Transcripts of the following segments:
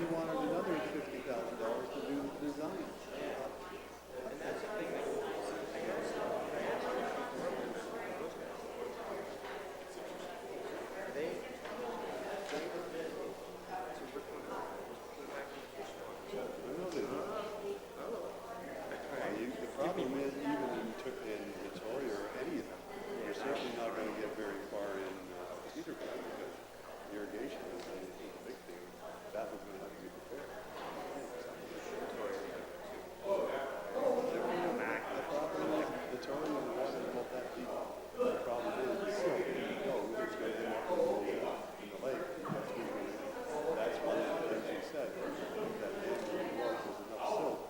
he wanted another $50,000 to do the design. The problem is, even in Victoria or any of them, you're certainly not going to get very far in Cedar Point because irrigation is a big thing. That was going to have to be repaired. The problem is, Victoria and the water is not that deep. The problem is, so if you go, it's going to end up in the lake. That's one of the things he said. That dam really was enough silt.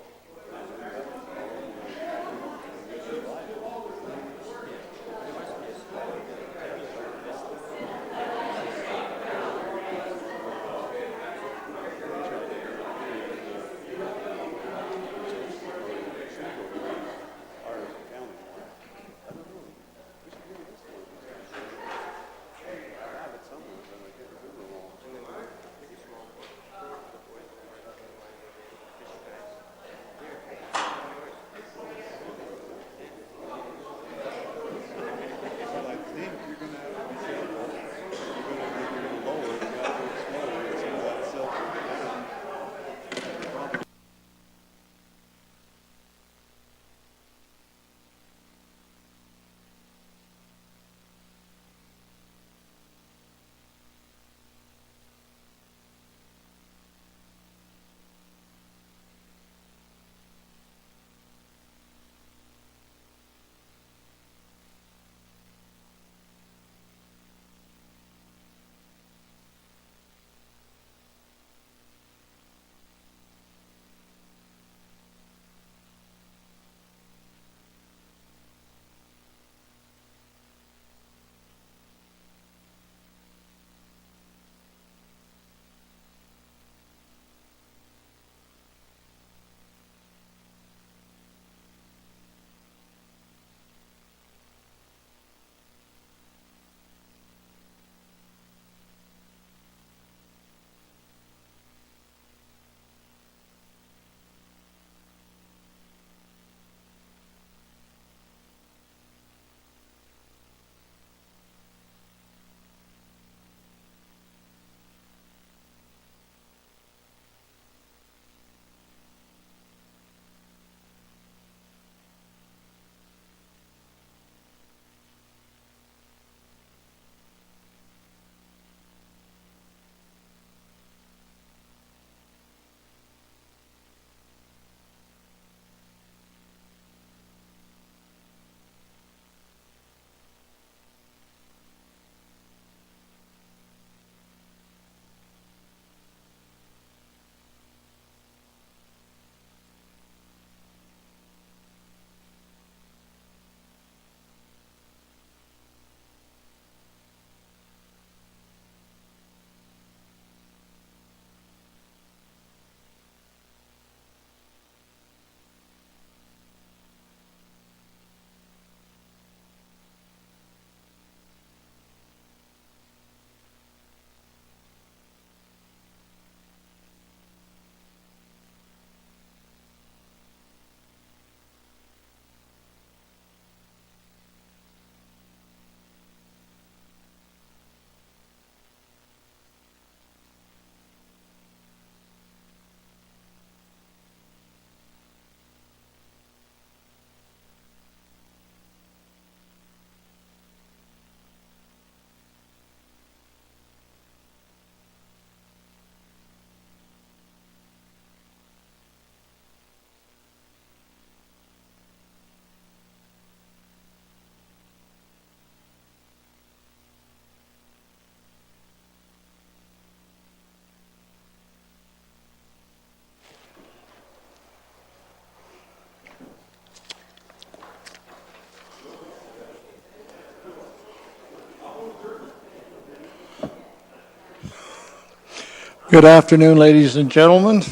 Good afternoon, ladies and gentlemen.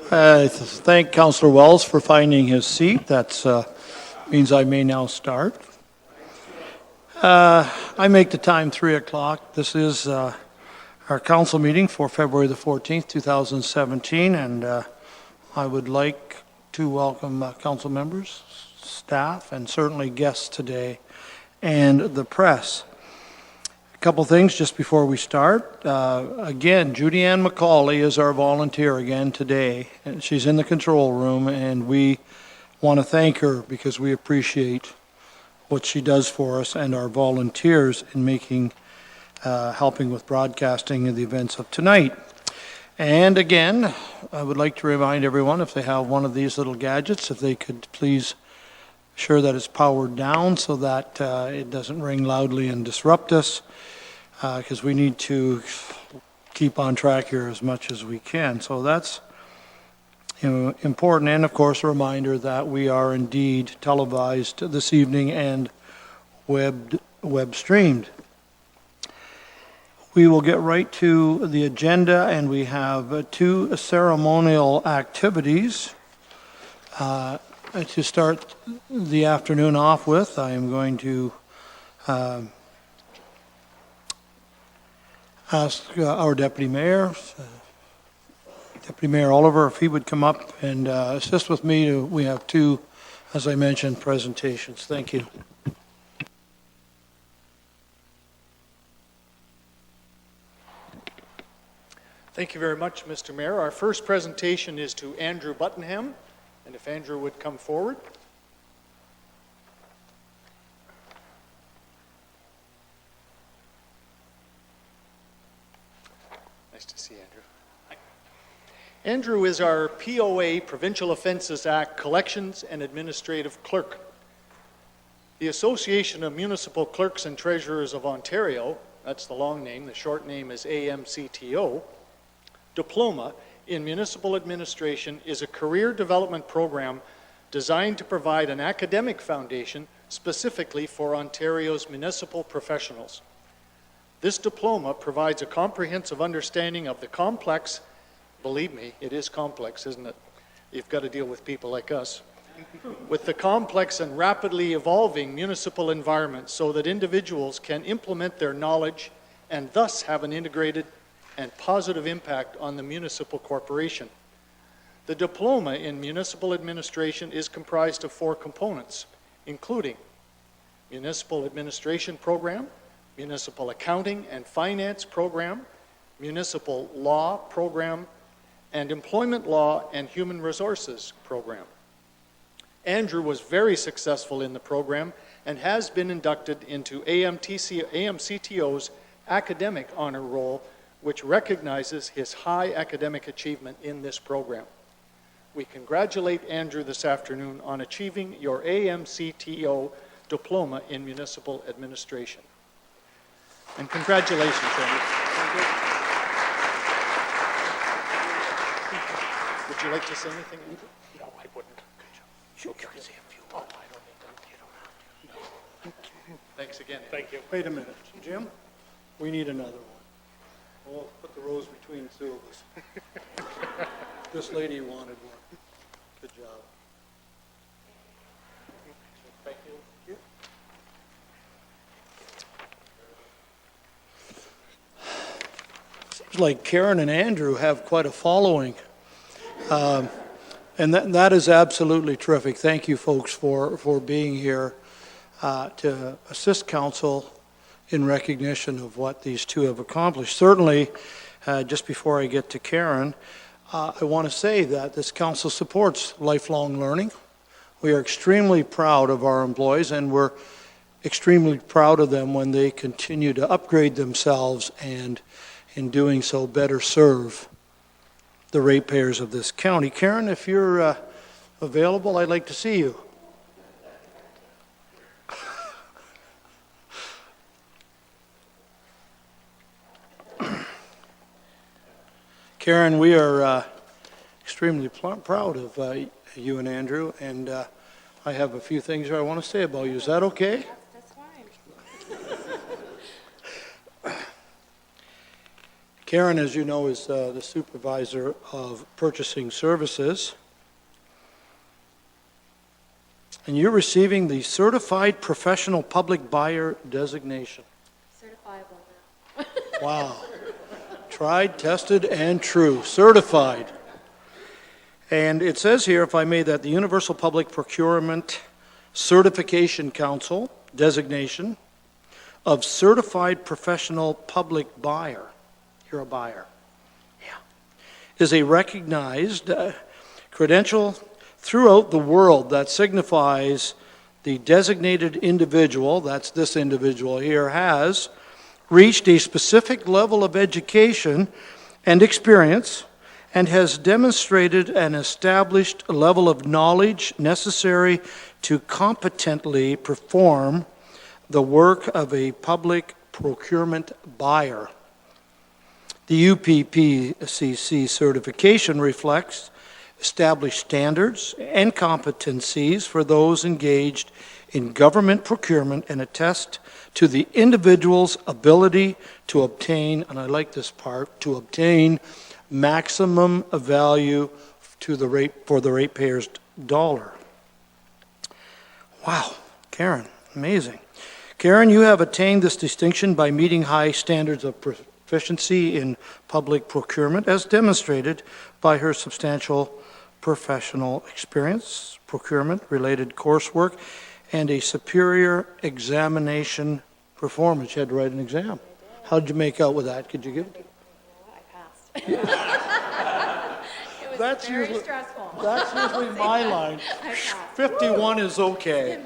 I thank Councillor Wells for finding his seat. That means I may now start. I make the time 3 o'clock. This is our council meeting for February the 14th, 2017, and I would like to welcome council members, staff, and certainly guests today, and the press. A couple things just before we start. Again, Judy Ann McCauley is our volunteer again today, and she's in the control room, and we want to thank her because we appreciate what she does for us and our volunteers in making helping with broadcasting of the events of tonight. And again, I would like to remind everyone, if they have one of these little gadgets, if they could please ensure that it's powered down so that it doesn't ring loudly and disrupt us, because we need to keep on track here as much as we can. So that's important. And of course, a reminder that we are indeed televised this evening and web streamed. We will get right to the agenda, and we have two ceremonial activities. To start the afternoon off with, I am going to ask our Deputy Mayor, Deputy Mayor Oliver, if he would come up and assist with me. We have two, as I mentioned, presentations. Thank you. Thank you very much, Mr. Mayor. Our first presentation is to Andrew Buttonham, and if Andrew would come forward. Nice to see Andrew. Hi. Andrew is our POA, Provincial Offences Act, Collections and Administrative Clerk. The Association of Municipal Clerks and Treasurers of Ontario, that's the long name, the short name is AMCTO, Diploma in Municipal Administration is a career development program designed to provide an academic foundation specifically for Ontario's municipal professionals. This diploma provides a comprehensive understanding of the complex, believe me, it is complex, isn't it? You've got to deal with people like us. With the complex and rapidly evolving municipal environment so that individuals can implement their knowledge and thus have an integrated and positive impact on the municipal corporation. The diploma in municipal administration is comprised of 4 components, including municipal administration program, municipal accounting and finance program, municipal law program, and employment law and human resources program. Andrew was very successful in the program and has been inducted into AMCTO's academic honor roll, which recognizes his high academic achievement in this program. We congratulate Andrew this afternoon on achieving your AMCTO Diploma in Municipal Administration. And congratulations, Andrew. Would you like to say anything, Andrew? No, I wouldn't. You can say a few. Oh, I don't need them. No. Thanks again. Thank you. Wait a minute. Jim, we need another one. We'll put the rows between the two of us. This lady wanted one. Good job. Thank you. Seems like Karen and Andrew have quite a following. And that is absolutely terrific. Thank you, folks, for being here to assist council in recognition of what these two have accomplished. Certainly, just before I get to Karen, I want to say that this council supports lifelong learning. We are extremely proud of our employees, and we're extremely proud of them when they continue to upgrade themselves and, in doing so, better serve the ratepayers of this county. Karen, if you're available, I'd like to see you. Karen, we are extremely proud of you and Andrew, and I have a few things I want to say about you. Is that okay? That's fine. Karen, as you know, is the supervisor of purchasing services. And you're receiving the Certified Professional Public Buyer designation. Certifiable now. Wow. Tried, tested, and true, certified. And it says here, if I may, that the Universal Public Procurement Certification Council designation of Certified Professional Public Buyer, you're a buyer, yeah, is a recognized credential throughout the world that signifies the designated individual, that's this individual here, has reached a specific level of education and experience and has demonstrated an established level of knowledge necessary to competently perform the work of a public procurement buyer. The UPPCC certification reflects established standards and competencies for those engaged in government procurement and attest to the individual's ability to obtain, and I like this part, to obtain maximum value to the for the ratepayer's dollar. Wow, Karen, amazing. Karen, you have attained this distinction by meeting high standards of proficiency in public procurement as demonstrated by her substantial professional experience, procurement-related coursework, and a superior examination performance. You had to write an exam. How did you make out with that? Could you give it? I passed. It was very stressful. That's usually my line. I passed. 51 is okay.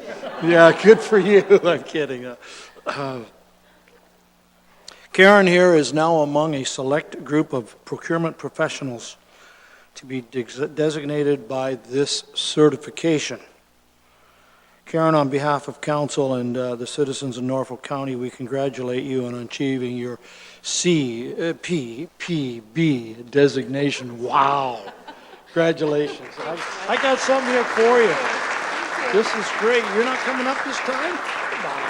Yeah, good for you. I'm kidding. Karen here is now among a select group of procurement professionals to be designated by this certification. Karen, on behalf of council and the citizens of Norfolk County, we congratulate you on achieving your CPPB designation. Wow. Congratulations. I got something here for you. This is great. You're not coming up this time? Come on.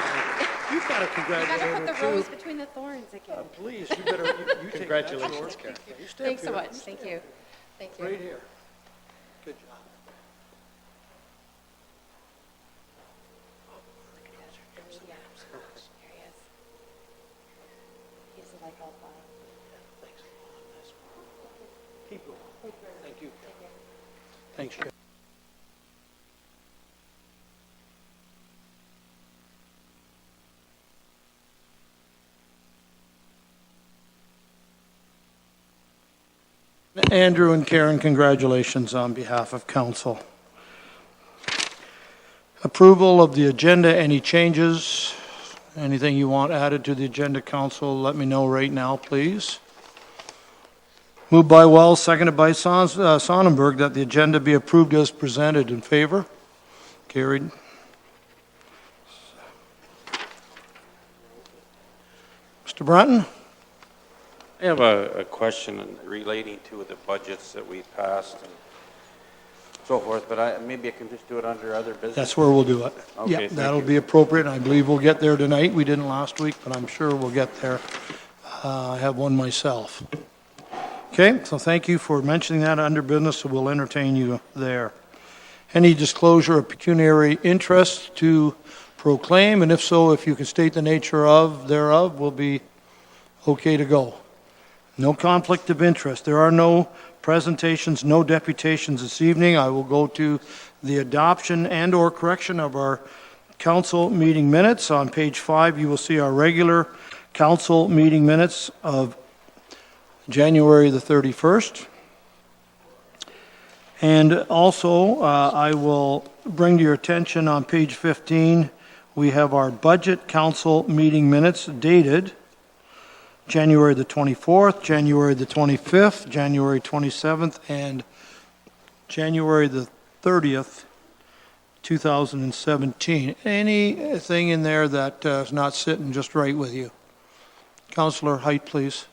You've got to You congratulate gotta put the her, too. rose between the thorns again. Please, you better, you take that. Congratulations, Karen. You step Thanks so here. much. Thank you. Thank you. Right here. Good job. Yeah. Here he is. He's like all fine. Thanks a lot. Nice work. Keep going. Thank you. Thanks, Jeff. Andrew and Karen, congratulations on behalf of council. Approval of the agenda, any changes? Anything you want added to the agenda, council, let me know right now, please. Moved by Wells, seconded by Sonnenberg, that the agenda be approved as presented. In favor? Carried. Mr. Brunton? I have a question relating to the budgets that we passed and so forth, but maybe I can just do it under other business. That's where we'll do it. Okay, Yeah, thank that'll you. be appropriate, and I believe we'll get there tonight. We didn't last week, but I'm sure we'll get there. I have one myself. Okay, so thank you for mentioning that under business, so we'll entertain you there. Any disclosure of pecuniary interest to proclaim, and if so, if you can state the nature thereof, we'll be okay to go. No conflict of interest. There are no presentations, no deputations this evening. I will go to the adoption and/or correction of our council meeting minutes. On page 5, you will see our regular council meeting minutes of January the 31st. And also, I will bring to your attention on page 15, we have our budget council meeting minutes dated January the 24th, January the 25th, January 27th, and January the 30th, 2017. Anything in there that is not sitting just right with you? Councillor Height, please.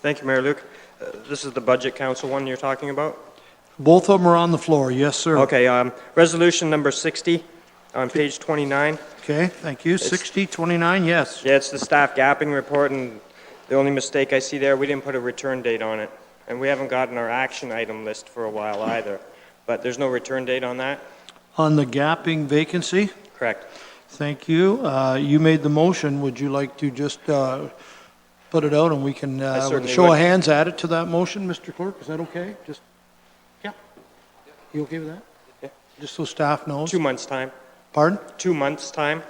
Thank you, Mayor Luke. This is the Budget Council one you're talking about? Both of them are on the floor. Yes, sir. Okay, resolution number 60 on page 29. Okay, thank you. 6029, yes. Yeah, it's the staff gapping report, and the only mistake I see there, we didn't put a return date on it. And we haven't gotten our action item list for a while either. But there's no return date on that? On the gapping vacancy? Correct. Thank you. You made the motion. Would you like to just put it out and we can, with a certainly show of would. hands, add it to that motion, Mr. Clerk. Is that okay? Just, yeah. You okay with that? Yeah. Just so staff knows. 2 months' time. Pardon? 2 months' time.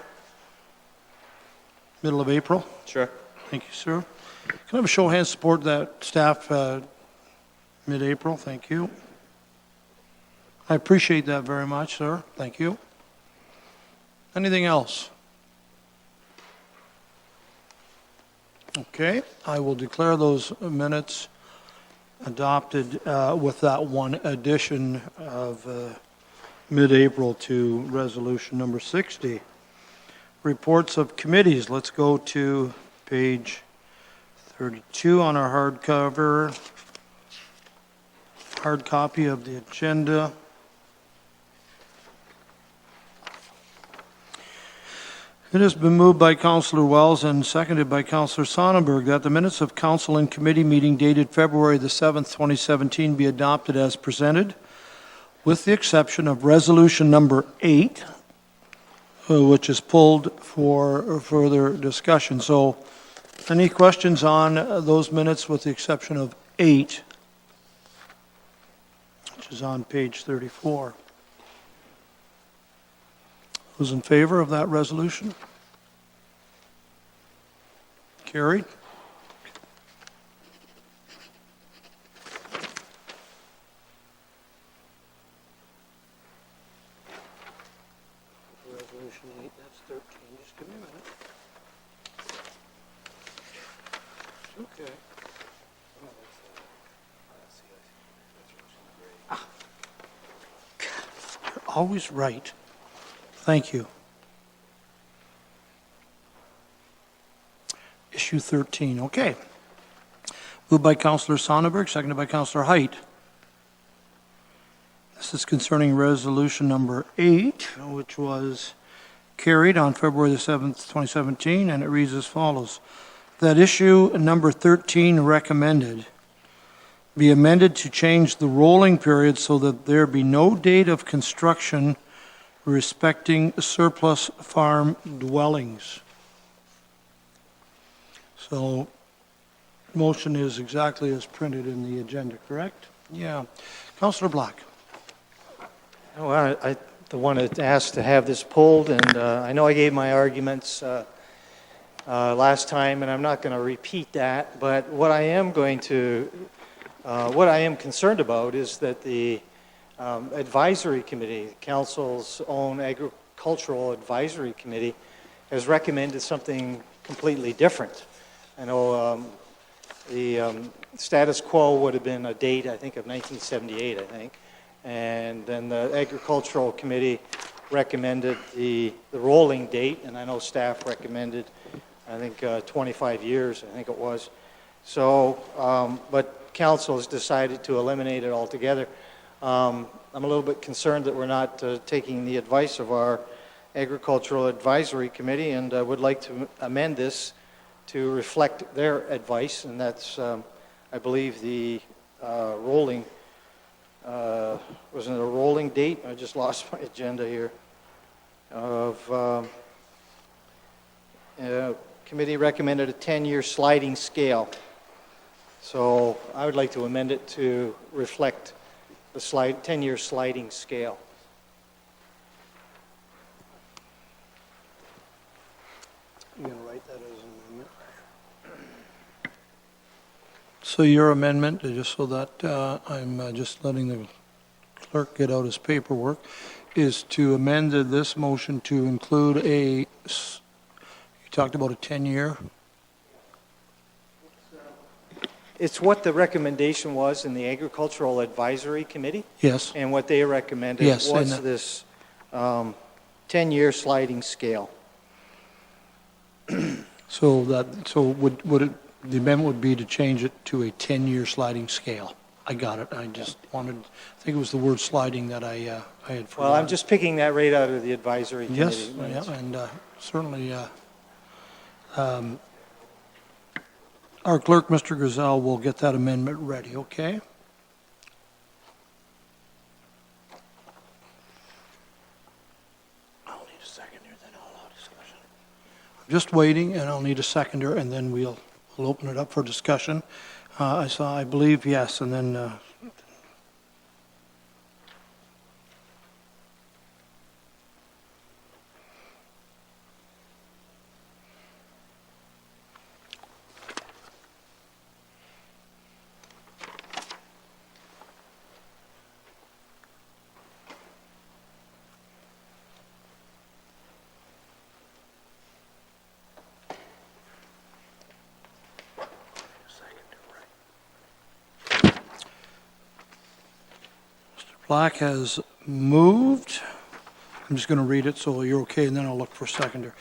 Middle of April? Sure. Thank you, sir. Can I have a show of hands support that staff mid-April? Thank you. I appreciate that very much, sir. Thank you. Anything else? Okay, I will declare those minutes adopted with that one addition of mid-April to resolution number 60. Reports of committees. Let's go to page 32 on our hard copy of the agenda. It has been moved by Councillor Wells and seconded by Councillor Sonnenberg that the minutes of council and committee meeting dated February the 7th, 2017 be adopted as presented, with the exception of resolution number 8, which is pulled for further discussion. So, any questions on those minutes with the exception of 8, which is on page 34? Who's in favor of that resolution? Carried. Resolution 8, that's 13. Just give me a minute. Okay. You're always right. Thank you. Issue 13, okay. Moved by Councillor Sonnenberg, seconded by Councillor Height. This is concerning resolution number 8, which was carried on February the 7th, 2017, and it reads as follows. That issue number 13 recommended be amended to change the rolling period so that there be no date of construction respecting surplus farm dwellings. So, motion is exactly as printed in the agenda, correct? Yeah. Councillor Black. Well, I wanted to ask to have this pulled, and I know I gave my arguments last time, and I'm not going to repeat that, but what I am concerned about is that the advisory committee, council's own agricultural advisory committee, has recommended something completely different. I know the status quo would have been a date, I think, of 1978, I think, and then the agricultural committee recommended the rolling date, and I know staff recommended, I think, 25 years, I think it was. So, but council has decided to eliminate it altogether. I'm a little bit concerned that we're not taking the advice of our Agricultural Advisory Committee, and I would like to amend this to reflect their advice, and that's, I believe, the rolling, wasn't it a rolling date? I just lost my agenda here. Of committee recommended a 10-year sliding scale. So I would like to amend it to reflect the 10-year sliding scale. You're going to write that as an amendment? So your amendment, just so that I'm just letting the clerk get out his paperwork, is to amend this motion to include you talked about a 10-year? It's what the recommendation was in the Agricultural Advisory Committee, Yes. and what they recommended Yes, was and, this 10-year sliding scale. So would it, the amendment would be to change it to a 10-year sliding scale? I got it. I just wanted, I think it was the word sliding that I had forgotten. Well, I'm just picking that right out of the advisory committee. Yes, yeah, and certainly our clerk, Mr. Griselle, will get that amendment ready, okay? I'll need a seconder, then I'll allow discussion. I'm just waiting, and I'll need a seconder, and then we'll we'll open it up for discussion. I believe, yes, and then, Black has moved. I'm just going to read it so you're okay, and then I'll look for a seconder.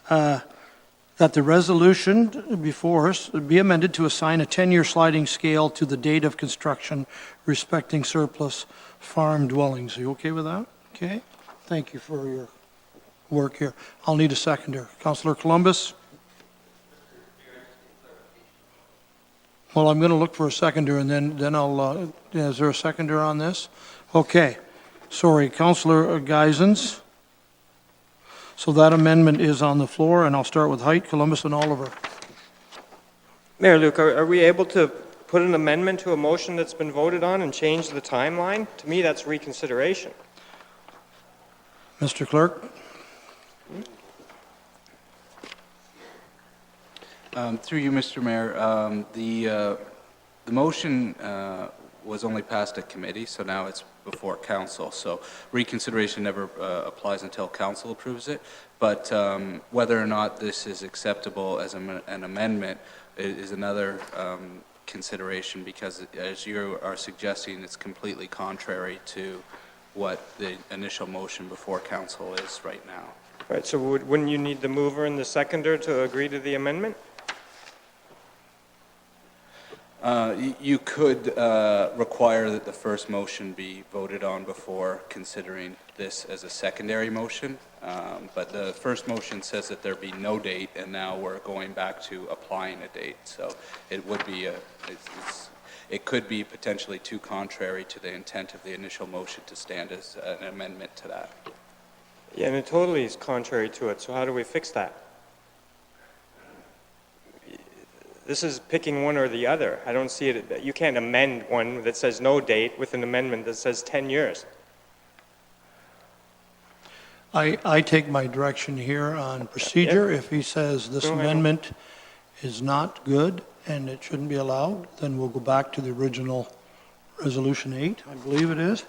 That the resolution before us be amended to assign a 10-year sliding scale to the date of construction respecting surplus farm dwellings. Are you okay with that? Okay. Thank you for your work here. I'll need a seconder. Councillor Columbus? Well, I'm going to look for a seconder, and then I'll, is there a seconder on this? Okay. Sorry, Councillor Geisens. So that amendment is on the floor, and I'll start with Height, Columbus, and Oliver. Mayor Luke, are we able to put an amendment to a motion that's been voted on and change the timeline? To me, that's reconsideration. Mr. Clerk? Through you, Mr. Mayor, the motion was only passed at committee, so now it's before council. So reconsideration never applies until council approves it. But whether or not this is acceptable as an amendment is another consideration, because as you are suggesting, it's completely contrary to what the initial motion before council is right now. Right, so wouldn't you need the mover and the seconder to agree to the amendment? You could require that the first motion be voted on before considering this as a secondary motion, but the first motion says that there be no date, and now we're going back to applying a date. So it would be it could be potentially too contrary to the intent of the initial motion to stand as an amendment to that. Yeah, and it totally is contrary to it, so how do we fix that? This is picking one or the other. I don't see it. You can't amend one that says no date with an amendment that says 10 years. I take my direction here on procedure. If he says this Go ahead. amendment is not good and it shouldn't be allowed, then we'll go back to the original Resolution 8, I believe it is,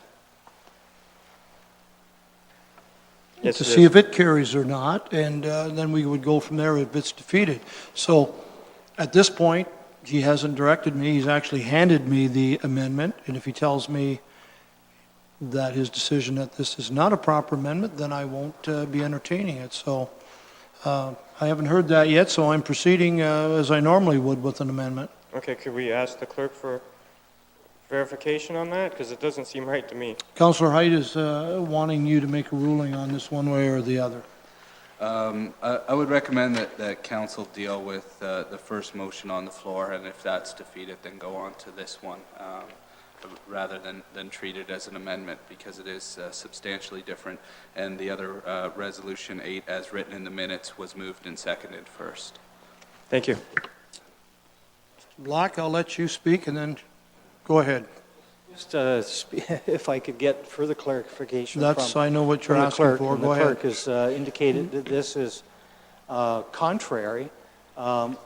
Yes, to it see is. if it carries or not, and then we would go from there if it's defeated. So at this point, he hasn't directed me. He's actually handed me the amendment, and if he tells me that his decision that this is not a proper amendment, then I won't be entertaining it. So I haven't heard that yet, so I'm proceeding as I normally would with an amendment. Okay, could we ask the clerk for verification on that? Because it doesn't seem right to me. Councillor Height is wanting you to make a ruling on this one way or the other. I would recommend that council deal with the first motion on the floor, and if that's defeated, then go on to this one, rather than treat it as an amendment, because it is substantially different, and the other Resolution 8, as written in the minutes, was moved and seconded first. Thank you. Black, I'll let you speak, and then go ahead. Just if I could get further clarification That's, from I know what you're from the asking clerk. for. And Go the ahead. clerk has indicated that this is contrary. My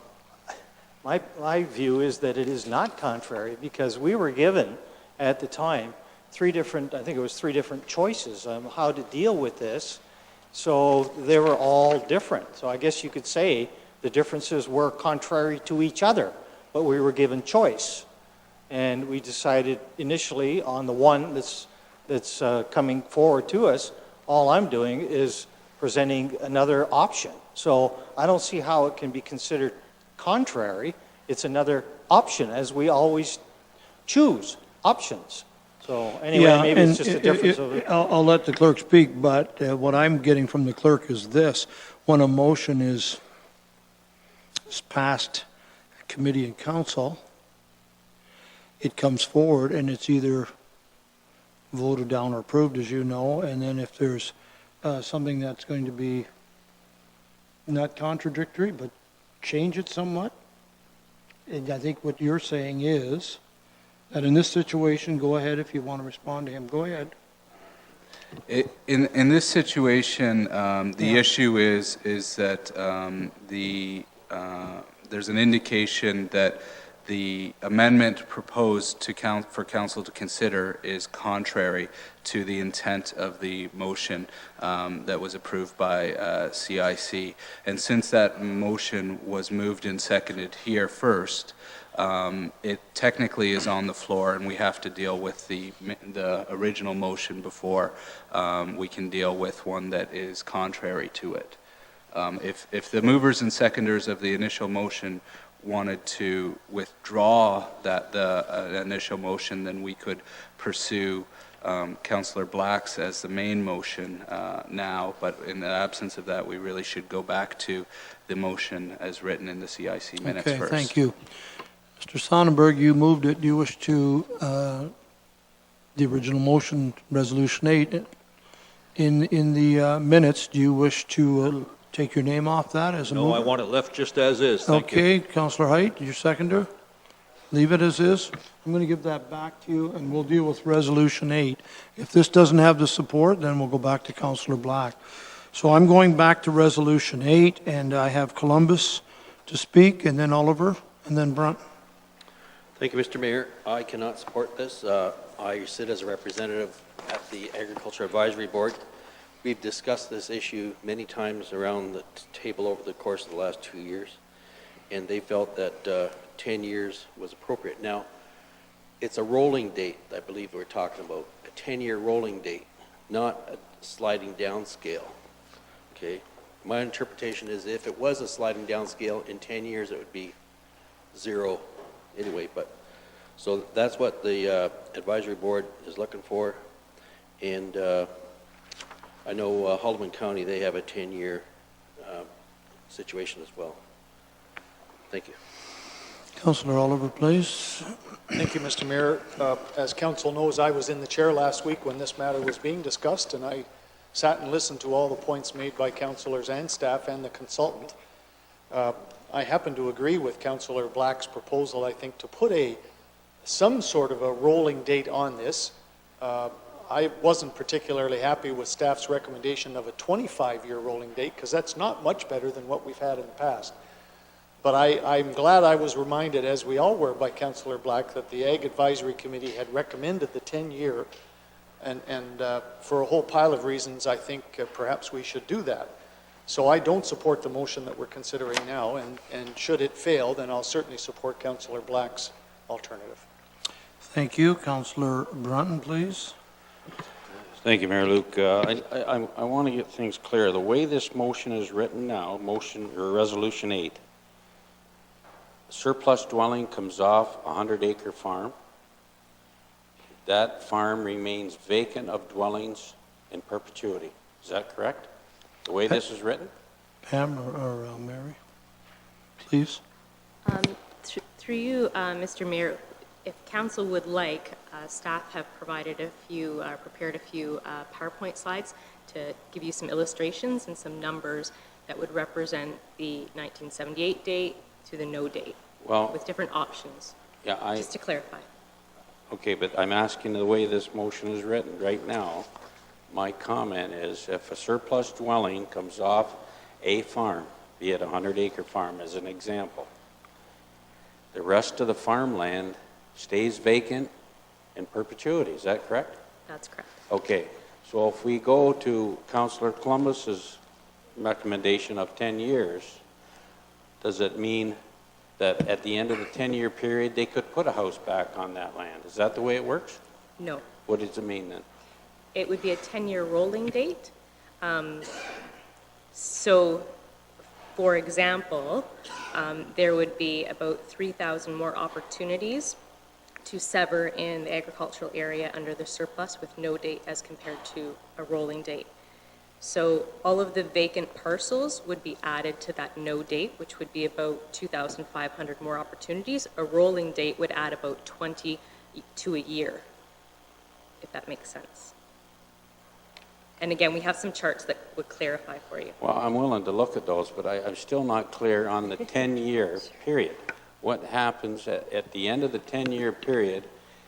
view is that it is not contrary, because we were given at the time three different choices on how to deal with this. So they were all different. So I guess you could say the differences were contrary to each other, but we were given choice. And we decided initially on the one that's coming forward to us. All I'm doing is presenting another option. So I don't see how it can be considered contrary. It's another option, as we always choose options. So anyway, Yeah, maybe it's and just a difference of it. I'll let the clerk speak, but what I'm getting from the clerk is this: when a motion is passed committee and council, it comes forward and it's either voted down or approved, as you know, and then if there's something that's going to be not contradictory, but change it somewhat, and I think what you're saying is that in this situation, go ahead if you want to respond to him, go ahead. In this situation, the Yeah. issue is that there's an indication that the amendment proposed for council to consider is contrary to the intent of the motion that was approved by CIC. And since that motion was moved and seconded here first, it technically is on the floor, and we have to deal with the original motion before we can deal with one that is contrary to it. If the movers and seconders of the initial motion wanted to withdraw the initial motion, then we could pursue Councillor Black's as the main motion now, but in the absence of that, we really should go back to the motion as written in the CIC minutes Okay, first. thank you. Mr. Sonnenberg, you moved it. Do you wish to, the original motion, Resolution 8, in the minutes, do you wish to take your name off that as a mover? No, I want it left just as is. Thank you. Okay, Councillor Height, your seconder? Leave it as is. I'm going to give that back to you, and we'll deal with Resolution 8. If this doesn't have the support, then we'll go back to Councillor Black. So I'm going back to Resolution 8, and I have Columbus to speak, and then Oliver, and then Brunt. Thank you, Mr. Mayor. I cannot support this. I sit as a representative at the Agriculture Advisory Board. We've discussed this issue many times around the table over the course of the last 2 years, and they felt that 10 years was appropriate. Now, it's a rolling date, I believe we're talking about, a 10-year rolling date, not a sliding down scale, okay? My interpretation is if it was a sliding down scale, in 10 years it would be 0 anyway, but so that's what the advisory board is looking for, and I know Haldeman County, they have a 10-year situation as well. Thank you. Councillor Oliver, please. Thank you, Mr. Mayor. As council knows, I was in the chair last week when this matter was being discussed, and I sat and listened to all the points made by councillors and staff and the consultant. I happen to agree with Councillor Black's proposal, I think, to put some sort of a rolling date on this. I wasn't particularly happy with staff's recommendation of a 25-year rolling date, because that's not much better than what we've had in the past. But I'm glad I was reminded, as we all were by Councillor Black, that the Ag Advisory Committee had recommended the 10-year, and for a whole pile of reasons, I think perhaps we should do that. So I don't support the motion that we're considering now, and should it fail, then I'll certainly support Councillor Black's alternative. Thank you. Councillor Brunton, please. Thank you, Mayor Luke. I want to get things clear. The way this motion is written now, Resolution 8, surplus dwelling comes off a 100-acre farm. That farm remains vacant of dwellings in perpetuity. Is that correct? The way this is written? Pam or Mary, please. Through you, Mr. Mayor, if council would like, staff have prepared a few PowerPoint slides to give you some illustrations and some numbers that would represent the 1978 date to the no date, Well, with different options, yeah, just to clarify. okay, but I'm asking the way this motion is written right now. My comment is if a surplus dwelling comes off a farm, be it a 100-acre farm as an example, the rest of the farmland stays vacant in perpetuity. Is that correct? That's correct. Okay, so if we go to Councillor Columbus's recommendation of 10 years, does it mean that at the end of the 10-year period, they could put a house back on that land? Is that the way it works? No. What does it mean then? It would be a 10-year rolling date. So, for example, there would be about 3,000 more opportunities to sever in the agricultural area under the surplus with no date as compared to a rolling date. So all of the vacant parcels would be added to that no date, which would be about 2,500 more opportunities. A rolling date would add about 20 to a year, if that makes sense. And again, we have some charts that would clarify for you. Well, I'm willing to look at those, but I'm still not clear on the 10-year period. what happens at the end of the 10-year period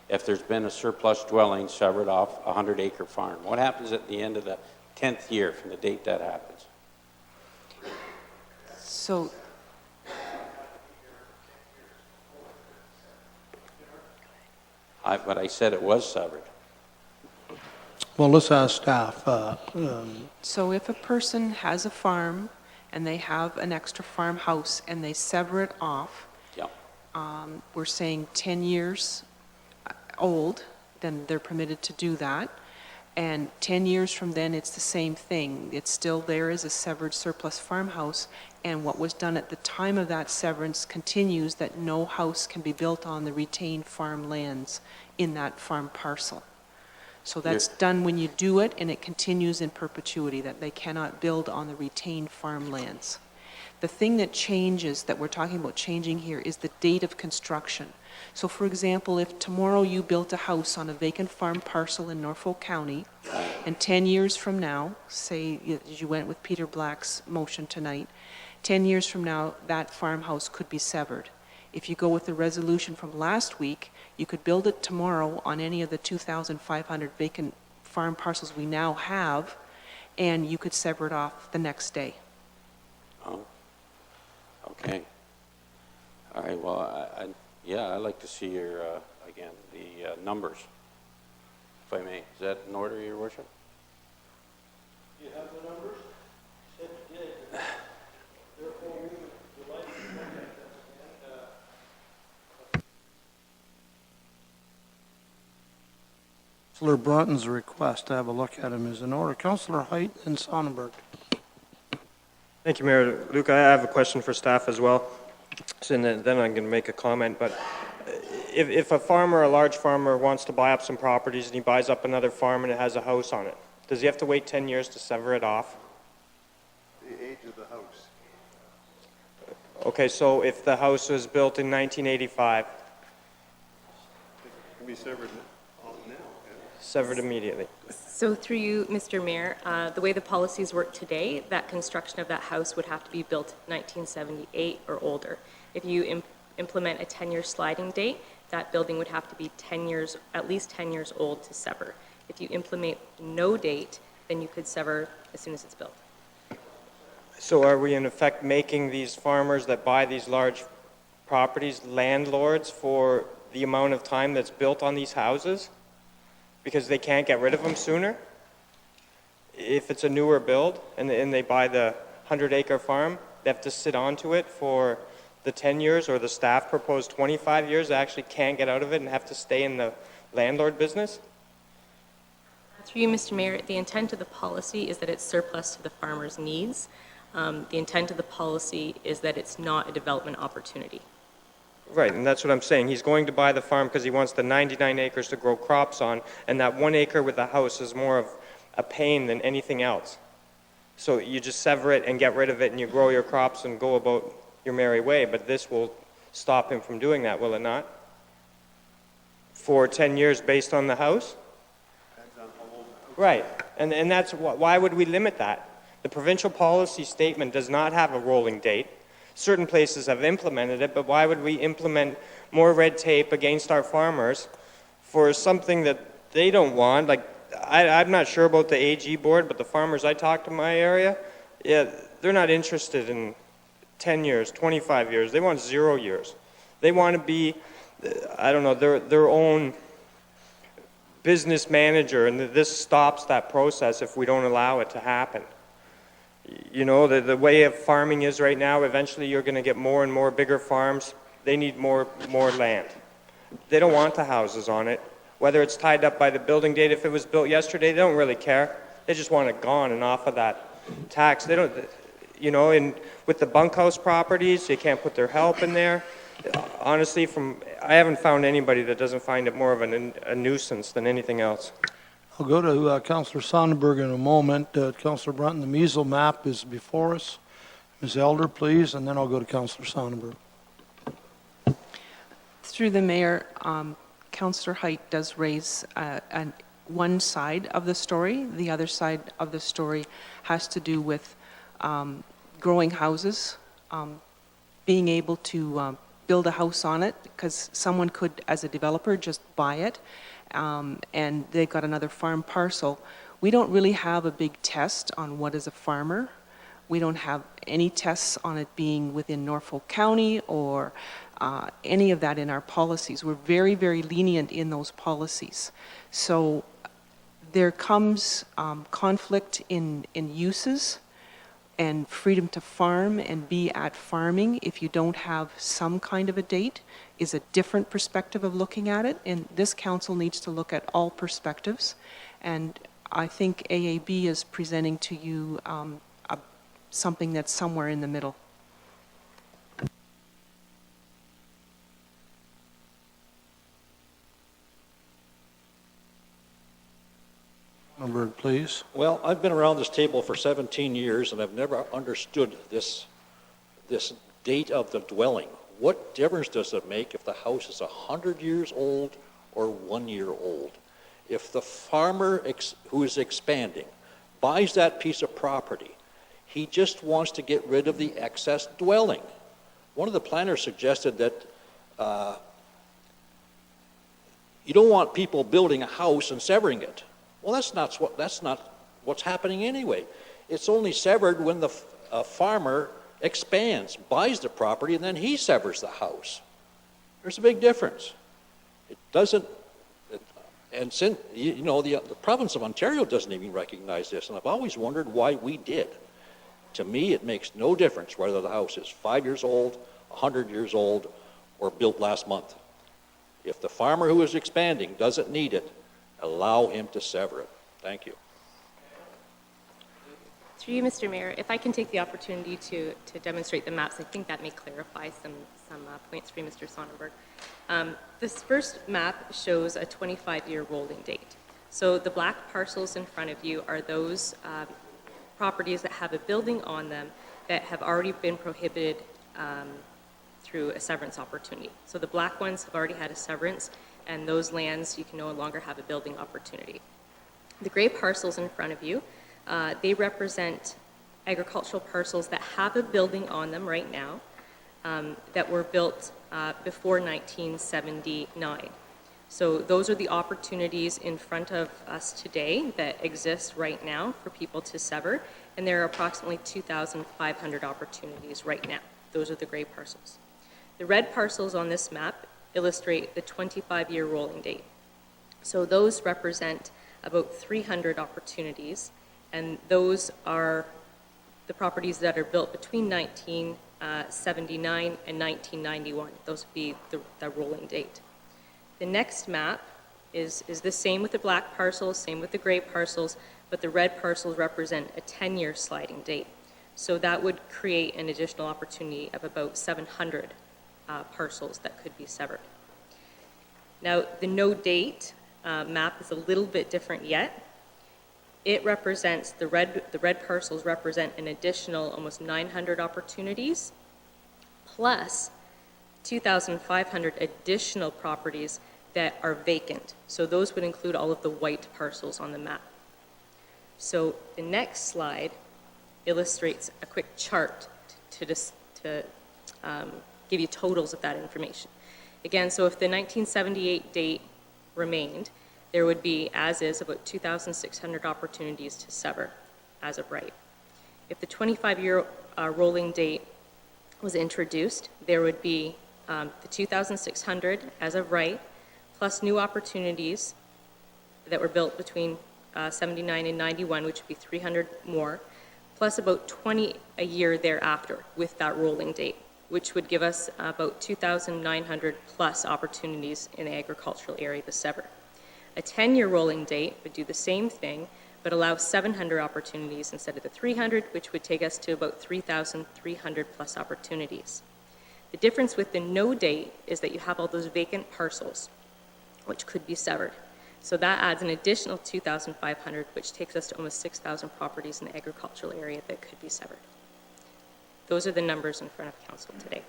if there's been a surplus dwelling severed off a 100-acre farm? What happens at the end of the 10th year from the date that happens? So, But I said it was severed. Well, let's ask staff. so if a person has a farm and they have an extra farmhouse and they sever it off, Yeah. we're saying 10 years old, then they're permitted to do that. And 10 years from then, it's the same thing. It's still there as a severed surplus farmhouse, and what was done at the time of that severance continues, that no house can be built on the retained farm lands in that farm parcel. So that's done when you do it, and it continues in perpetuity, that they cannot build on the retained farmlands. The thing that changes, that we're talking about changing here, is the date of construction. So for example, if tomorrow you built a house on a vacant farm parcel in Norfolk County, and 10 years from now, say you went with Peter Black's motion tonight, 10 years from now, that farmhouse could be severed. If you go with the resolution from last week, you could build it tomorrow on any of the 2,500 vacant farm parcels we now have, and you could sever it off the next day. Oh, okay. All right, well, I'd like to see your, again, the numbers, if I may. Is that in order, Your Worship? Do you have the numbers? Said you did. Therefore, we would like to contact them again. Councillor Brunton's request to have a look at him is in order. Councillor Height and Sonnenberg. Thank you, Mayor. Luke, I have a question for staff as well. So then I'm going to make a comment. But if a farmer, a large farmer, wants to buy up some properties and he buys up another farm and it has a house on it, does he have to wait 10 years to sever it off? The age of the house. Okay, so if the house was built in 1985, It can be severed off now. severed immediately. So through you, Mr. Mayor, the way the policies work today, that construction of that house would have to be built 1978 or older. If you implement a 10-year sliding date, that building would have to be 10 years, at least 10 years old to sever. If you implement no date, then you could sever as soon as it's built. So are we in effect making these farmers that buy these large properties landlords for the amount of time that's built on these houses? Because they can't get rid of them sooner? If it's a newer build and they buy the 100-acre farm, they have to sit onto it for the 10 years, or the staff proposed 25 years, they actually can't get out of it and have to stay in the landlord business? Through you, Mr. Mayor, the intent of the policy is that it's surplus to the farmer's needs. The intent of the policy is that it's not a development opportunity. Right, and that's what I'm saying. He's going to buy the farm because he wants the 99 acres to grow crops on, and that 1 acre with the house is more of a pain than anything else. So you just sever it and get rid of it, and you grow your crops and go about your merry way, but this will stop him from doing that, will it not? For 10 years based on the house? Right, and that's why would we limit that? The provincial policy statement does not have a rolling date. Certain places have implemented it, but why would we implement more red tape against our farmers for something that they don't want? Like, I'm not sure about the AG board, but the farmers I talk to in my area, yeah, they're not interested in 10 years, 25 years. They want 0 years. They want to be, I don't know, their own business manager, and this stops that process if we don't allow it to happen. You know, the way of farming is right now, eventually you're going to get more and more bigger farms. They need more land. They don't want the houses on it. Whether it's tied up by the building date, if it was built yesterday, they don't really care. They just want it gone and off of that tax. They don't, you know, and with the bunkhouse properties, they can't put their help in there. Honestly, I haven't found anybody that doesn't find it more of a nuisance than anything else. I'll go to Councillor Sonnenberg in a moment. Councillor Brunton, the measle map is before us. Ms. Elder, please, and then I'll go to Councillor Sonnenberg. Through the mayor, Councillor Height does raise one side of the story. The other side of the story has to do with growing houses, being able to build a house on it, because someone could, as a developer, just buy it, and they've got another farm parcel. We don't really have a big test on what is a farmer. We don't have any tests on it being within Norfolk County or any of that in our policies. We're very, very lenient in those policies. So there comes conflict in uses and freedom to farm and be at farming if you don't have some kind of a date is a different perspective of looking at it. And this council needs to look at all perspectives. And I think AAB is presenting to you something that's somewhere in the middle. Member, please. Well, I've been around this table for 17 years, and I've never understood this date of the dwelling. What difference does it make if the house is 100 years old or 1 year old? If the farmer who is expanding buys that piece of property, he just wants to get rid of the excess dwelling. One of the planners suggested that you don't want people building a house and severing it. Well, that's not what's happening anyway. It's only severed when the farmer expands, buys the property, and then he severs the house. There's a big difference. It doesn't, and since, you know, the province of Ontario doesn't even recognize this, and I've always wondered why we did. To me, it makes no difference whether the house is 5 years old, 100 years old, or built last month. If the farmer who is expanding doesn't need it, allow him to sever it. Thank you. Through you, Mr. Mayor, if I can take the opportunity to demonstrate the maps, I think that may clarify some points for you, Mr. Sonnenberg. This first map shows a 25-year rolling date. So the black parcels in front of you are those properties that have a building on them that have already been prohibited through a severance opportunity. So the black ones have already had a severance, and those lands you can no longer have a building opportunity. The gray parcels in front of you, they represent agricultural parcels that have a building on them right now that were built before 1979. So those are the opportunities in front of us today that exist right now for people to sever, and there are approximately 2,500 opportunities right now. Those are the gray parcels. The red parcels on this map illustrate the 25-year rolling date. So those represent about 300 opportunities, and those are the properties that are built between 1979 and 1991. Those would be the rolling date. The next map is the same with the black parcels, same with the gray parcels, but the red parcels represent a 10-year sliding date. So that would create an additional opportunity of about 700 parcels that could be severed. Now, the no date map is a little bit different yet. It represents, the red parcels represent an additional almost 900 opportunities, plus 2,500 additional properties that are vacant. So those would include all of the white parcels on the map. So the next slide illustrates a quick chart to give you totals of that information. Again, so if the 1978 date remained, there would be, as is, about 2,600 opportunities to sever as of right. If the 25-year rolling date was introduced, there would be the 2,600 as of right, plus new opportunities that were built between 79 and 91, which would be 300 more, plus about 20 a year thereafter with that rolling date, which would give us about 2,900 plus opportunities in the agricultural area to sever. A 10-year rolling date would do the same thing, but allow 700 opportunities instead of the 300, which would take us to about 3,300 plus opportunities. The difference with the no date is that you have all those vacant parcels, which could be severed. So that adds an additional 2,500, which takes us to almost 6,000 properties in the agricultural area that could be severed. Those are the numbers in front of council today.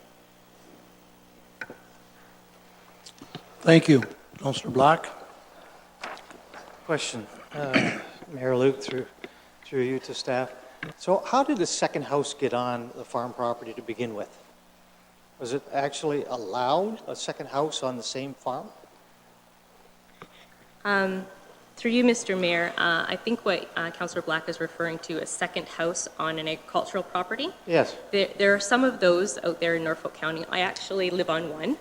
Thank you. Councillor Black. Question, Mayor Luke, through you to staff. So how did the second house get on the farm property to begin with? Was it actually allowed, a second house on the same farm? Through you, Mr. Mayor, I think what Councillor Black is referring to a second house on an agricultural property. Yes. There are some of those out there in Norfolk County. I actually live on one.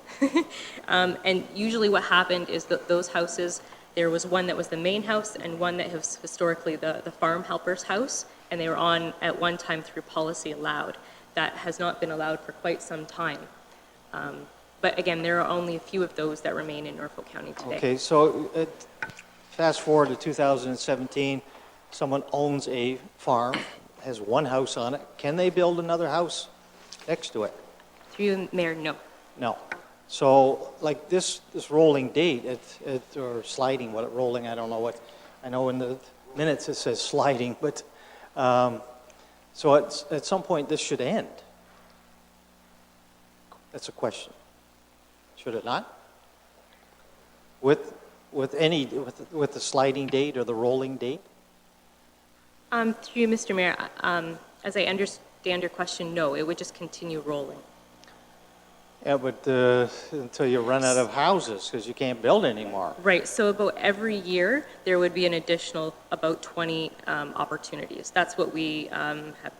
And usually what happened is that those houses, there was one that was the main house and one that was historically the farm helper's house, and they were on, at one time through policy, allowed. That has not been allowed for quite some time. But again, there are only a few of those that remain in Norfolk County today. Okay, so fast forward to 2017, someone owns a farm, has one house on it. Can they build another house next to it? Through you, Mayor, no. No. So like this rolling date, or sliding, rolling, I don't know what, I know in the minutes it says sliding, but so at some point this should end. That's a question. Should it not? With the sliding date or the rolling date? Through you, Mr. Mayor, as I understand your question, no, it would just continue rolling. Yeah, but until you run out of houses, because you can't build anymore. Right, so about every year, there would be an additional about 20 opportunities. That's what we have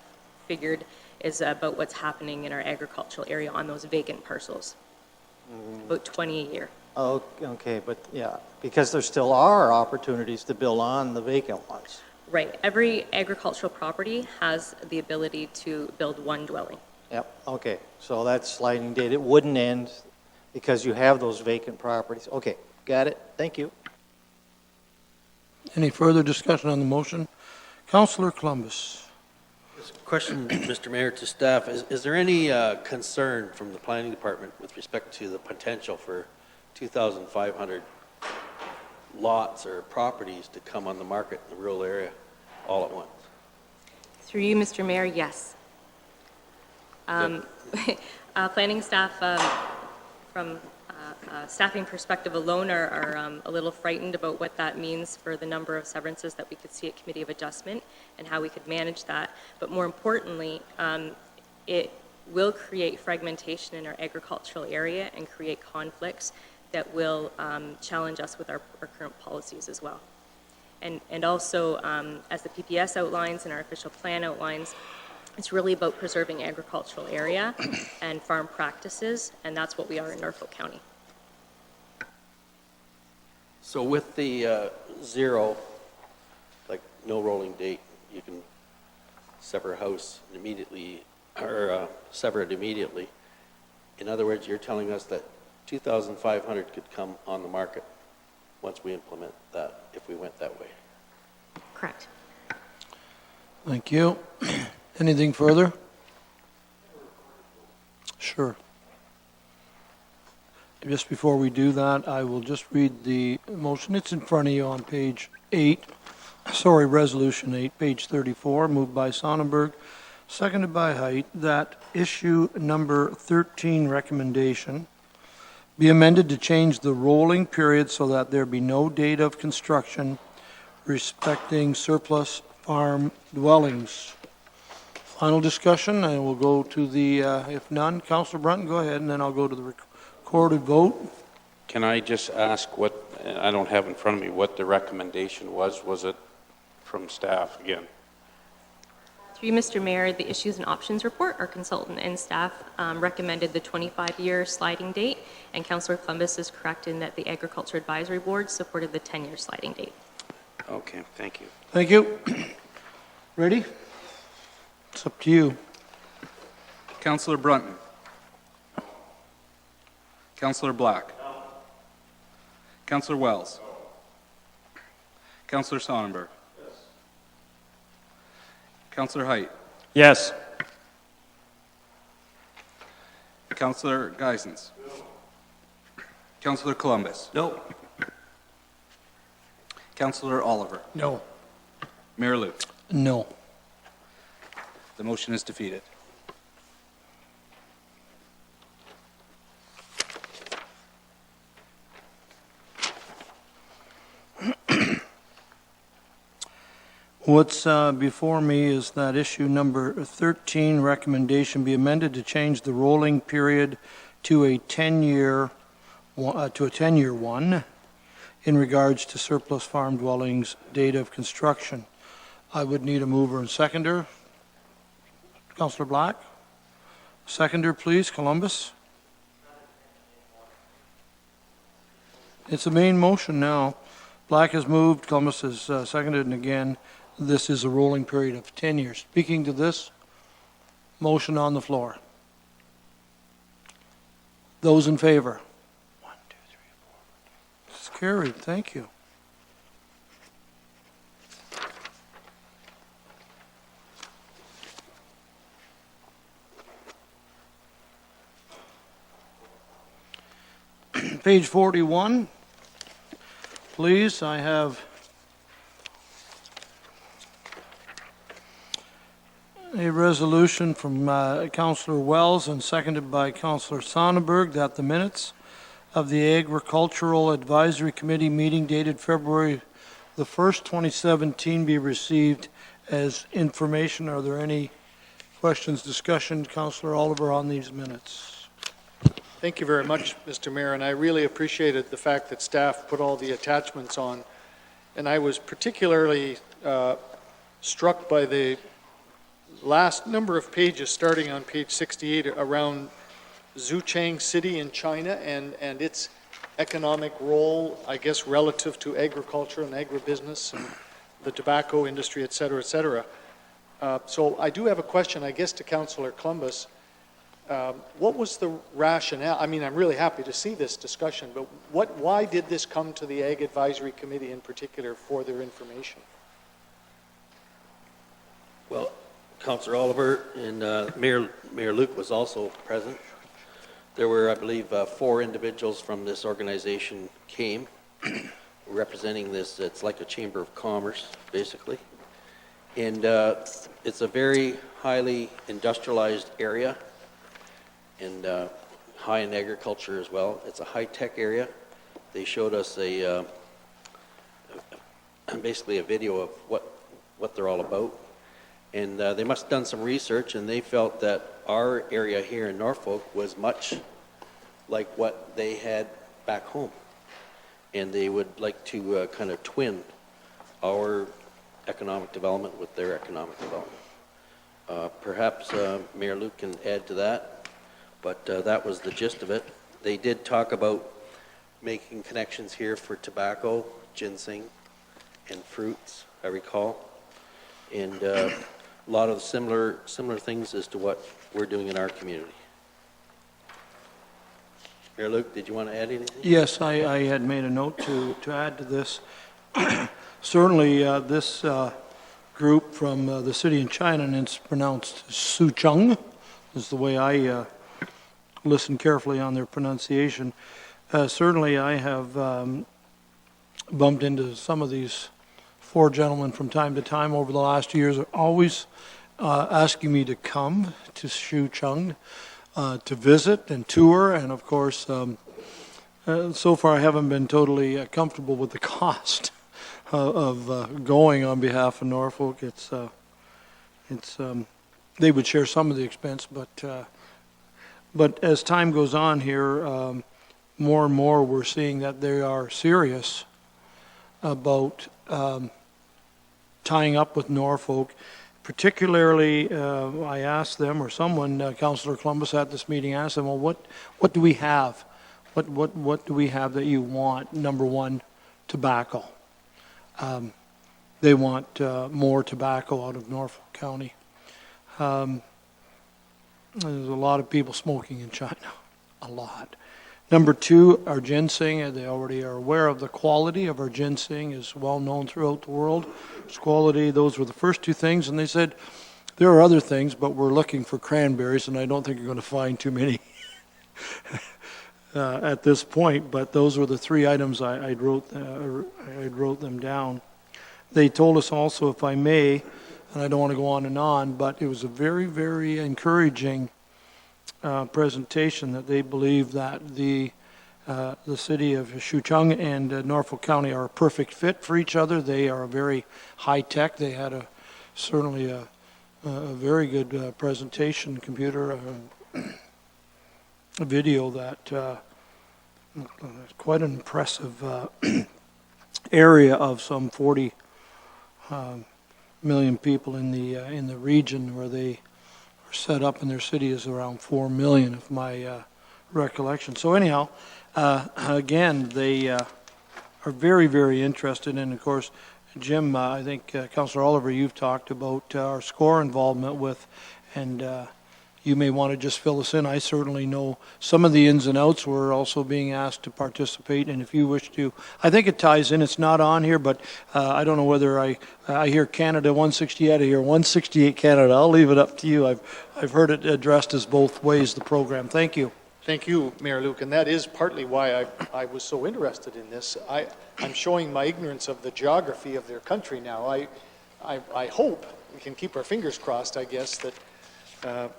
figured is about what's happening in our agricultural area on those vacant parcels. About 20 a year. Oh, okay, but yeah, because there still are opportunities to build on the vacant ones. Right, every agricultural property has the ability to build one dwelling. Yep, okay, so that sliding date, it wouldn't end because you have those vacant properties. Okay, got it, thank you. Any further discussion on the motion? Councillor Columbus. Question, Mr. Mayor, to staff. Is there any concern from the planning department with respect to the potential for 2,500 lots or properties to come on the market in the rural area all at once? Through you, Mr. Mayor, yes. Planning staff, from a staffing perspective alone, are a little frightened about what that means for the number of severances that we could see at Committee of Adjustment and how we could manage that. But more importantly, it will create fragmentation in our agricultural area and create conflicts that will challenge us with our current policies as well. And also, as the PPS outlines and our official plan outlines, it's really about preserving agricultural area and farm practices, and that's what we are in Norfolk County. So with the zero, like no rolling date, you can sever a house immediately, or sever it immediately. In other words, you're telling us that 2,500 could come on the market once we implement that, if we went that way. Correct. Thank you. Anything further? Sure. Just before we do that, I will just read the motion. It's in front of you on page 8. Sorry, Resolution 8, page 34, moved by Sonnenberg, seconded by Height, that issue number 13 recommendation be amended to change the rolling period so that there be no date of construction respecting surplus farm dwellings. Final discussion, and we'll go to the, if none, Councillor Brunton, go ahead, and then I'll go to the recorded vote. Can I just ask what, I don't have in front of me, what the recommendation was? Was it from staff again? Through you, Mr. Mayor, the issues and options report, our consultant and staff recommended the 25-year sliding date, and Councillor Columbus is correct in that the Agriculture Advisory Board supported the 10-year sliding date. Okay, thank you. Thank you. Ready? It's up to you. Councillor Brunton. Councillor Black. Councillor Wells. Councillor Sonnenberg. Councillor Height. Yes. Councillor Geisens. Councillor Columbus. No. Councillor Oliver. No. Mayor Luke. No. The motion is defeated. What's before me is that issue number 13, recommendation be amended to change the rolling period to a 10-year one in regards to surplus farm dwellings date of construction. I would need a mover and seconder. Councillor Black? Seconder, please, Columbus. It's a main motion now. Black has moved, Columbus has seconded, and again, this is a rolling period of 10 years. Speaking to this motion on the floor. Those in favor? 1, 2, 3, 4. It's carried. Thank you. Page 41. Please, I have a resolution from Councillor Wells and seconded by Councillor Sonnenberg that the minutes of the Agricultural Advisory Committee meeting dated February the 1st, 2017 be received as information. Are there any questions, discussion, Councillor Oliver, on these minutes? Thank you very much, Mr. Mayor, and I really appreciated the fact that staff put all the attachments on. And I was particularly struck by the last number of pages, starting on page 68, around Zhuchang City in China and its economic role, I guess, relative to agriculture and agribusiness and the tobacco industry, et cetera, et cetera. So I do have a question, I guess, to Councillor Columbus. What was the rationale? I mean, I'm really happy to see this discussion, but why did this come to the Ag Advisory Committee in particular for their information? Well, Councillor Oliver and Mayor Luke was also present. There were, I believe, 4 individuals from this organization came representing this. It's like a chamber of commerce, basically. And it's a very highly industrialized area and high in agriculture as well. It's a high-tech area. They showed us basically a video of what they're all about. And they must have done some research, and they felt that our area here in Norfolk was much like what they had back home. And they would like to kind of twin our economic development with their economic development. Perhaps Mayor Luke can add to that. But that was the gist of it. They did talk about making connections here for tobacco, ginseng, and fruits, I recall. And a lot of similar things as to what we're doing in our community. Mayor Luke, did you want to add anything? Yes, I had made a note to add to this. Certainly, this group from the city in China, and it's pronounced Sucheng, is the way I listen carefully on their pronunciation. Certainly, I have bumped into some of these 4 gentlemen from time to time over the last years, are always asking me to come to Sucheng to visit and tour, and of course, so far I haven't been totally comfortable with the cost of going on behalf of Norfolk. They would share some of the expense, but as time goes on here, more and more we're seeing that they are serious about tying up with Norfolk. Particularly, I asked them, or someone, Councillor Columbus at this meeting asked them, well, what do we have? What do we have that you want? Number one, tobacco. They want more tobacco out of Norfolk County. There's a lot of people smoking in China, a lot. Number 2, our ginseng. They already are aware of the quality of our ginseng, is well known throughout the world. Its quality, those were the first 2 things, and they said there are other things, but we're looking for cranberries, and I don't think you're going to find too many at this point. But those were the 3 items I wrote them down. They told us also, if I may, and I don't want to go on, but it was a very, very encouraging presentation that they believe that the the city of Shucheng and Norfolk County are a perfect fit for each other. They are very high-tech. They had certainly a very good presentation computer, a video that quite an impressive area of some 40 million people in the region where they are set up, and their city is around 4 million, if my recollection. So anyhow, again, they are very, very interested, and of course, Jim, I think Councillor Oliver, you've talked about our SCORE involvement with, and you may want to just fill us in. I certainly know some of the ins and outs. We're also being asked to participate, and if you wish to, I think it ties in. It's not on here, but I don't know whether I hear Canada 168, I hear 168 Canada. I'll leave it up to you. I've heard it addressed as both ways, the program. Thank you. Thank you, Mayor Luke, and that is partly why I was so interested in this. I'm showing my ignorance of the geography of their country now. I hope we can keep our fingers crossed, I guess, that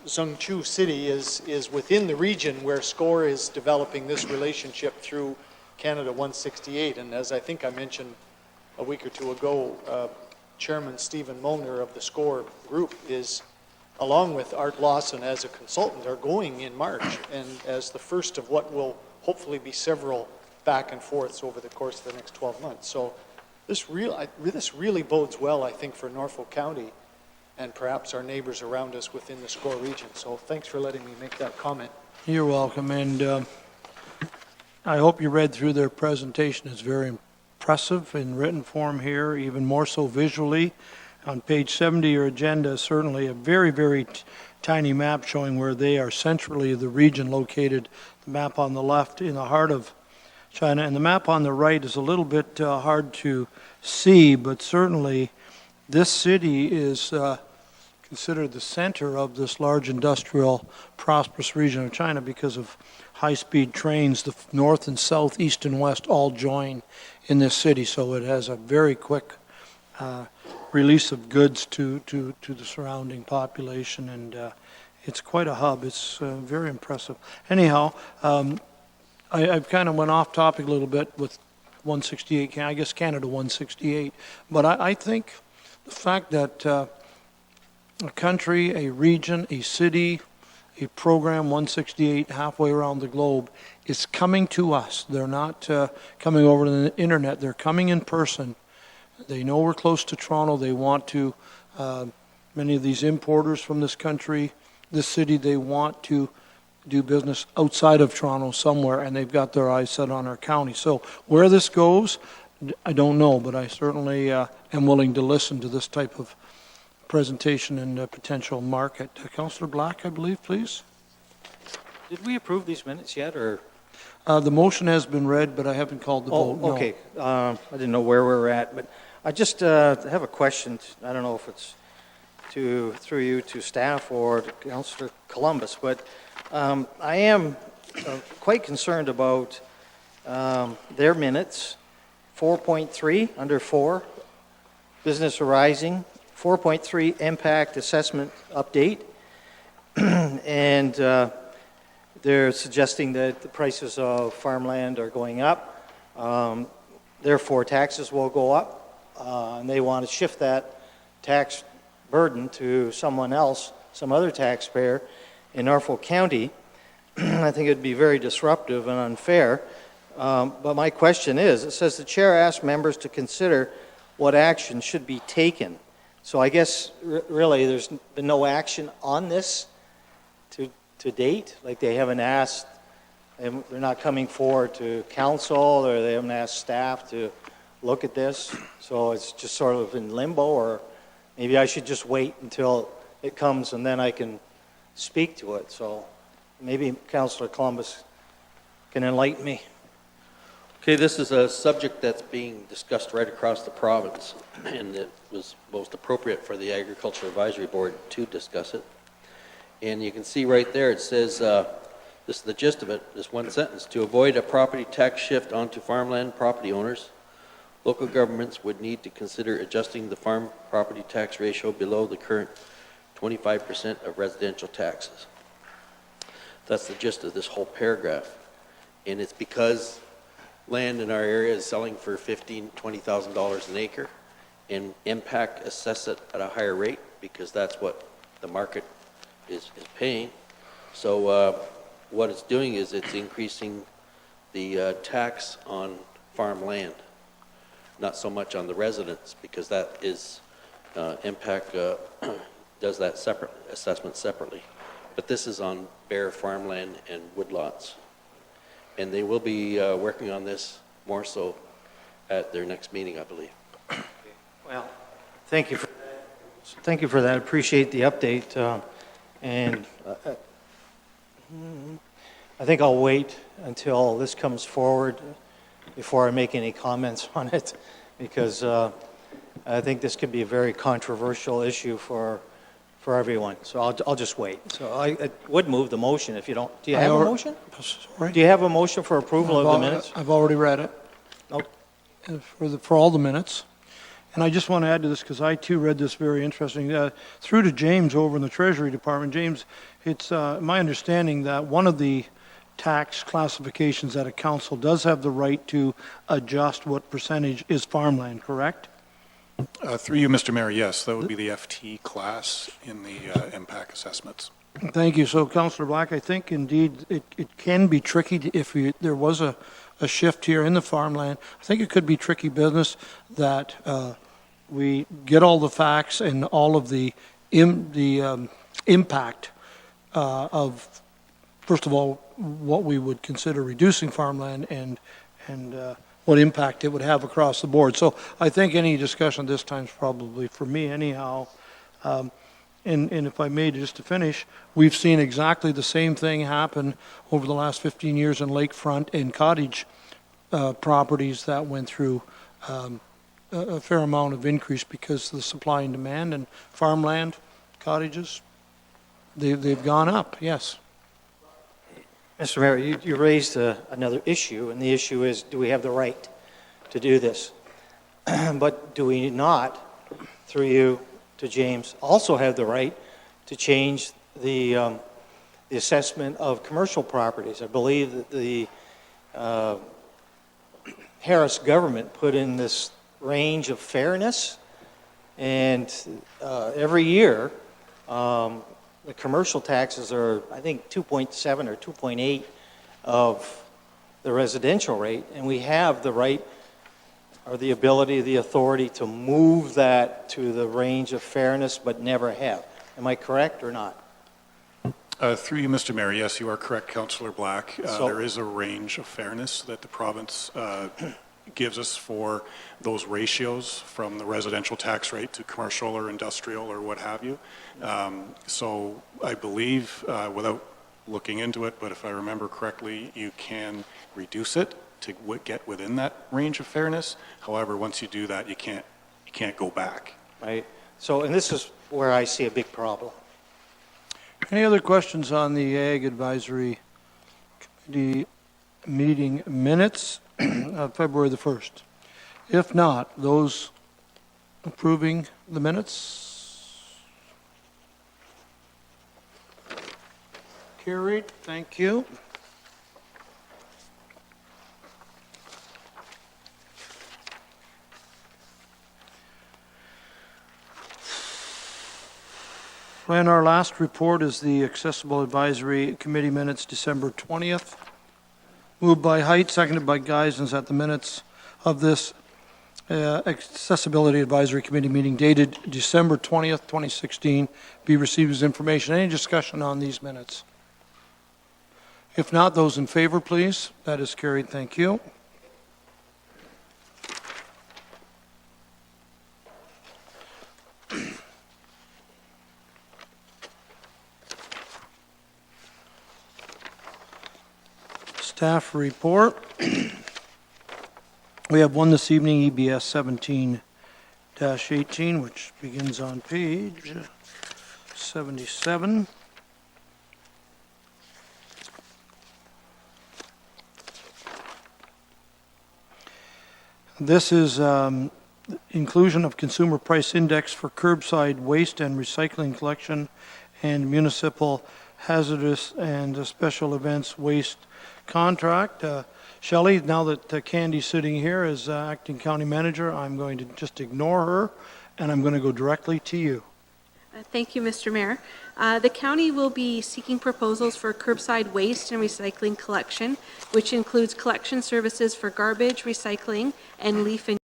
Zhengzhou City is within the region where SCORE is developing this relationship through Canada 168. And as I think I mentioned a week or two ago, Chairman Stephen Molnar of the SCORE group is, along with Art Lawson as a consultant, are going in March, and as the first of what will hopefully be several back and forths over the course of the next 12 months. So this really bodes well, I think, for Norfolk County and perhaps our neighbors around us within the SCORE region. So thanks for letting me make that comment. You're welcome, and I hope you read through their presentation. It's very impressive in written form here, even more so visually. On page 70 of your agenda, certainly a very, very tiny map showing where they are centrally the region located. The map on the left in the heart of China, and the map on the right is a little bit hard to see, but certainly this city is considered the center of this large industrial prosperous region of China because of high-speed trains. The north and south, east and west all join in this city, so it has a very quick release of goods to the surrounding population, and it's quite a hub. It's very impressive. Anyhow, I've kind of went off topic a little bit with 168, I guess Canada 168, but I think the fact that a country, a region, a city, a program 168 halfway around the globe is coming to us. They're not coming over to the internet. They're coming in person. They know we're close to Toronto. They want to, many of these importers from this country, this city, they want to do business outside of Toronto somewhere, and they've got their eyes set on our county. So where this goes, I don't know, but I certainly am willing to listen to this type of presentation and potential market. Councillor Black, I believe, please. Did we approve these minutes yet, or? The motion has been read, but I haven't called the vote. Oh, okay. I didn't know where we were at, but I just have a question. I don't know if it's through you to staff or to Councillor Columbus, but I am quite concerned about their minutes. 4.3 under 4, business arising. 4.3 impact assessment update, and they're suggesting that the prices of farmland are going up, therefore taxes will go up, and they want to shift that tax burden to someone else, some other taxpayer in Norfolk County. I think it would be very disruptive and unfair, but my question is, it says the chair asked members to consider what action should be taken. So I guess really there's been no action on this to date. Like they haven't asked, they're not coming forward to council, or they haven't asked staff to look at this. So it's just sort of in limbo, or maybe I should just wait until it comes and then I can speak to it. So maybe Councillor Columbus can enlighten me. Okay, this is a subject that's being discussed right across the province, and it was most appropriate for the Agriculture Advisory Board to discuss it. And you can see right there, it says, this is the gist of it, this one sentence: to avoid a property tax shift onto farmland property owners, local governments would need to consider adjusting the farm property tax ratio below the current 25% of residential taxes. That's the gist of this whole paragraph. And it's because land in our area is selling for $15,000, $20,000 an acre, and impact assess it at a higher rate because that's what the market is paying. So what it's doing is it's increasing the tax on farmland, not so much on the residents, because that is impact does that separate assessment separately. But this is on bare farmland and woodlots. And they will be working on this more so at their next meeting, I believe. Well, thank you for that. Appreciate the update. And I think I'll wait until this comes forward before I make any comments on it, because I think this could be a very controversial issue for everyone. So I'll just wait. So I would move the motion if you don't. Do you have a motion? Sorry? Do you have a motion for approval of the minutes? I've already read it. No. For all the minutes. And I just want to add to this, because I too read this very interesting. Through to James over in the Treasury Department. James, it's my understanding that one of the tax classifications that a council does have the right to adjust what percentage is farmland, correct? Through you, Mr. Mayor, yes, that would be the FT class in the impact assessments. Thank you. So, Councillor Black, I think indeed it can be tricky if there was a shift here in the farmland. I think it could be tricky business that we get all the facts and all of the impact of, first of all, what we would consider reducing farmland and what impact it would have across the board. So I think any discussion this time is probably, for me anyhow, and if I may, just to finish, we've seen exactly the same thing happen over the last 15 years in lakefront and cottage properties that went through a fair amount of increase because of the supply and demand, and farmland, cottages, they've gone up, yes. Mr. Mayor, you raised another issue, and the issue is, do we have the right to do this? But do we not, through you to James, also have the right to change the assessment of commercial properties? I believe that the Harris government put in this range of fairness, and every year, the commercial taxes are, I think, 2.7 or 2.8 of the residential rate, and we have the right or the ability, the authority to move that to the range of fairness, but never have. Am I correct or not? Through you, Mr. Mayor, yes, you are correct, Councillor Black. There is a range of fairness that the province gives us for those ratios from the residential tax rate to commercial or industrial or what have you. So I believe, without looking into it, but if I remember correctly, you can reduce it to get within that range of fairness. However, once you do that, you can't go back. Right. So, and this is where I see a big problem. Any other questions on the Ag Advisory Committee meeting minutes of February the 1st? If not, those approving the minutes? Carried. Thank you. And our last report is the Accessible Advisory Committee minutes, December 20th. Moved by Height, seconded by Geisens, that the minutes of this Accessibility Advisory Committee meeting dated December 20th, 2016 be received as information. Any discussion on these minutes? If not, those in favor, please. That is carried. Thank you. Staff report. We have one this evening, EBS 17-18, which begins on page 77. This is inclusion of consumer price index for curbside waste and recycling collection and municipal hazardous and special events waste contract. Shelley, now that Candy's sitting here as acting county manager, I'm going to just ignore her, and I'm going to go directly to you. Thank you, Mr. Mayor. The county will be seeking proposals for curbside waste and recycling collection, which includes collection services for garbage, recycling, and leaf and